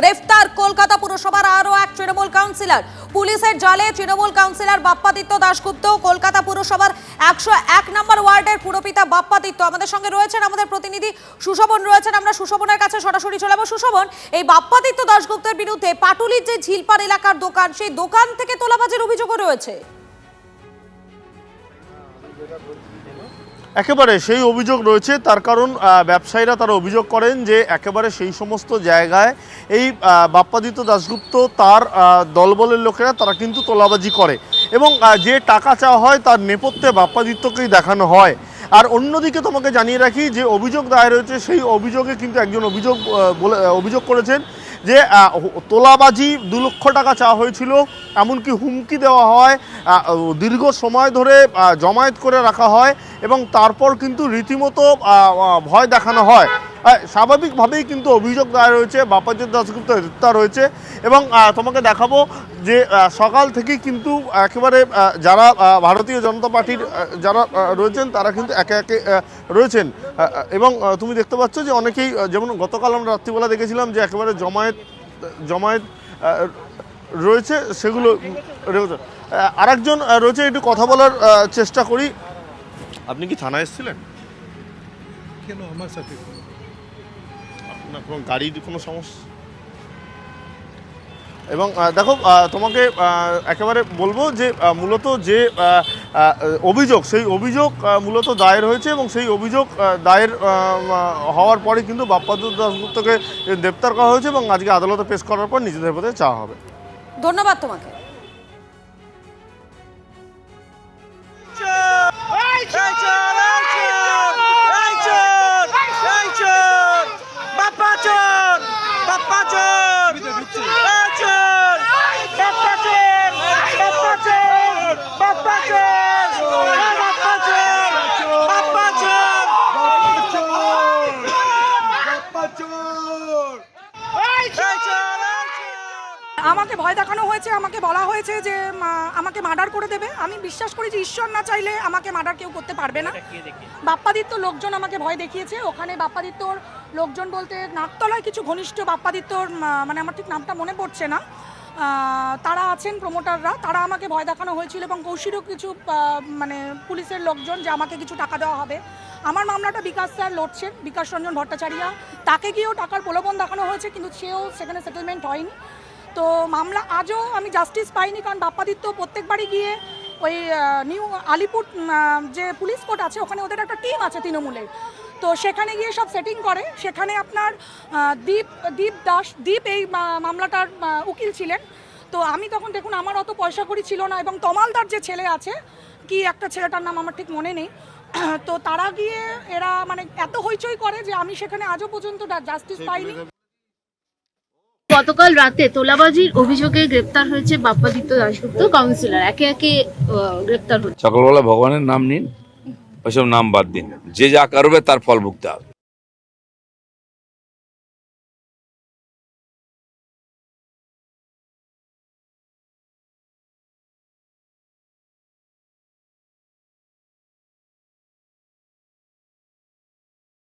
গ্রেফতার কলকাতা পুরসভার আরও এক তৃণমূল কাউন্সিলর। পুলিশের জালে তৃণমূল কাউন্সিলর বাপ্পাদিত্য দাশগুপ্ত, কলকাতা পুরসভার 101 নম্বর ওয়ার্ডের পুরপিতা বাপ্পাদিত্য আমাদের সঙ্গে রয়েছেন। আমাদের প্রতিনিধি সুশোভন রয়েছেন, আমরা সুশোভনের কাছে সরাসরি চলে যাবো। সুশোভন, এই বাপ্পাদিত্য দাশগুপ্তের বিরুদ্ধে পাটুলির যে ঝিলপাড় এলাকার দোকান, সেই দোকান থেকে তোলাবাজির অভিযোগও রয়েছে। একেবারে সেই অভিযোগ রয়েছে, তার কারণ ব্যবসায়ীরা তারা অভিযোগ করেন যে একেবারে সেই সমস্ত জায়গায় এই বাপ্পাদিত্য দাশগুপ্ত তার দলবলের লোকেরা তারা কিন্তু তোলাবাজি করে এবং যে টাকা চাওয়া হয় তার নেপথ্যে বাপ্পাদিত্যকেই দেখানো হয়। আর অন্যদিকে তোমাকে জানিয়ে রাখি যে অভিযোগ দায়ের হয়েছে, সেই অভিযোগে কিন্তু একজন অভিযোগ করেছেন যে তোলাবাজি 2 লক্ষ টাকা চাওয়া হয়েছিল, এমনকি হুমকি দেওয়া হয়, দীর্ঘ সময় ধরে জমায়েত করে রাখা হয় এবং তারপর কিন্তু রীতিমতো ভয় দেখানো হয়। স্বাভাবিকভাবেই কিন্তু অভিযোগ দায়ের হয়েছে, বাপ্পাদিত্য দাশগুপ্ত গ্রেপ্তার হয়েছে এবং তোমাকে দেখাবো যে সকাল থেকেই কিন্তু একেবারে যারা ভারতীয় জনতা পার্টির যারা রয়েছেন তারা কিন্তু একে একে রয়েছেন এবং তুমি দেখতে পাচ্ছ যে অনেকেই, যেমন গতকাল আমরা রাত্রিবেলা দেখেছিলাম যে একেবারে জমায়েত রয়েছে, সেগুলো রয়েছে। আরেকজন রয়েছে, একটু কথা বলার চেষ্টা করি। আপনি কি থানায় এসেছিলেন? কেন আমার সাথে আপনার কোনো গাড়ির কোনো সমস্যা? এবং দেখো, তোমাকে একেবারে বলবো যে মূলত যে অভিযোগ, সেই অভিযোগ মূলত দায়ের হয়েছে এবং সেই অভিযোগ দায়ের হওয়ার পরে কিন্তু বাপ্পাদিত্য দাশগুপ্তকে গ্রেপ্তার করা হয়েছে এবং আজকে আদালতে পেশ করার পর নিজেদের পথে চাওয়া হবে। ধন্যবাদ তোমাকে। আমাকে ভয় দেখানো হয়েছে, আমাকে বলা হয়েছে যে আমাকে মার্ডার করে দেবে। আমি বিশ্বাস করি যে ঈশ্বর না চাইলে আমাকে মার্ডার কেউ করতে পারবে না। বাপ্পাদিত্য লোকজন আমাকে ভয় দেখিয়েছে। ওখানে বাপ্পাদিত্যর লোকজন বলতে নাকতলায় কিছু ঘনিষ্ঠ বাপ্পাদিত্যর, মানে আমার ঠিক নামটা মনে পড়ছে না, তারা আছেন, প্রমোটাররা, তারা আমাকে ভয় দেখানো হয়েছিল এবং কৌশিরও কিছু মানে পুলিশের লোকজন, যে আমাকে কিছু টাকা দেওয়া হবে। আমার মামলাটা বিকাশ স্যার লড়ছেন, বিকাশ রঞ্জন ভট্টাচার্য, তাকে গিয়েও টাকার প্রলোভন দেখানো হয়েছে, কিন্তু সেও সেখানে সেটেলমেন্ট হয়নি। তো মামলা আজও আমি জাস্টিস পাইনি, কারণ বাপ্পাদিত্য প্রত্যেকবারই গিয়ে ওই নিউ আলিপুর যে পুলিশ কোর্ট আছে, ওখানে ওদের একটা টিম আছে তৃণমূলের, তো সেখানে গিয়ে সব সেটিং করে। সেখানে আপনার দীপ এই মামলাটার উকিল ছিলেন। তো আমি তখন, দেখুন, আমার অত পয়সা কড়ি ছিল না এবং তমালদার যে ছেলে আছে, কি একটা ছেলেটার নাম আমার ঠিক মনে নেই, তো তারা গিয়ে এরা মানে এত হইচই করে যে আমি সেখানে আজও পর্যন্ত জাস্টিস পাইনি। গতকাল রাতে তোলাবাজির অভিযোগে গ্রেপ্তার হয়েছে বাপ্পাদিত্য দাশগুপ্ত কাউন্সিলর, একে একে গ্রেপ্তার হচ্ছে। সকালবেলা ভগবানের নাম নিন, ওইসব নাম বাদ দিন, যে যা করবে তার ফল ভুগতে হবে।